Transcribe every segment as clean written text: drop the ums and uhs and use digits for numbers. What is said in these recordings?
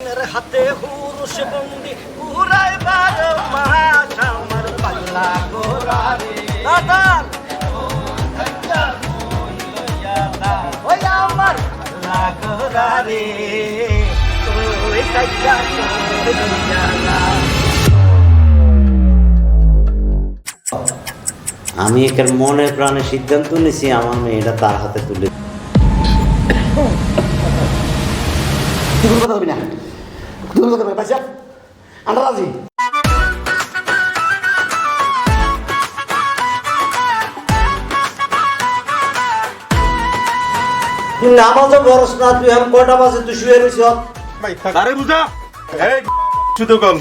হাতে হুরুষ বন্দি পুরাই বারো মাস আমার পাল্লা গোরারে দাদার ওই আমার পাল্লা গোরারে ওই কাইয়া আমি এর মনে প্রাণে সিদ্ধান্ত নিয়েছি আমার মেয়েটা তার হাতে তুলে তুই কোনো কথা বলবি না, তুই কোনো কথা বলবি না, আমরা রাজি। তুই নামাজও বরস না, তুই এখন কটা বাজে তুই শুয়ে রয়েছ? আরে বুঝা এই শুধু কল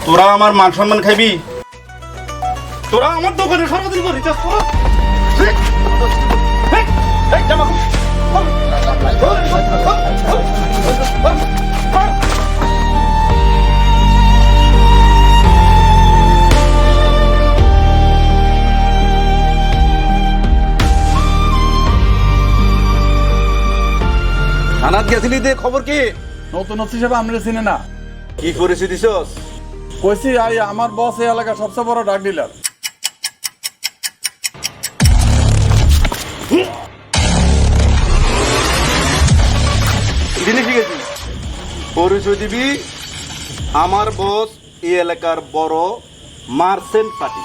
তোরা আমার মান সম্মান খাইবি, তোরা আমার দোকানে সারাদিন করে থানাত গেছিলি দে খবর কি? নতুন ওসি সাহেব আমরা চিনে না। কি করেছি দিছস? কইছি আই আমার বস এই এলাকার সবচেয়ে বড় ড্রাগ ডিলার। জিনিস গেছি পরিচয় দিবি আমার বস এই এলাকার বড় মার্চেন্ট পার্টি।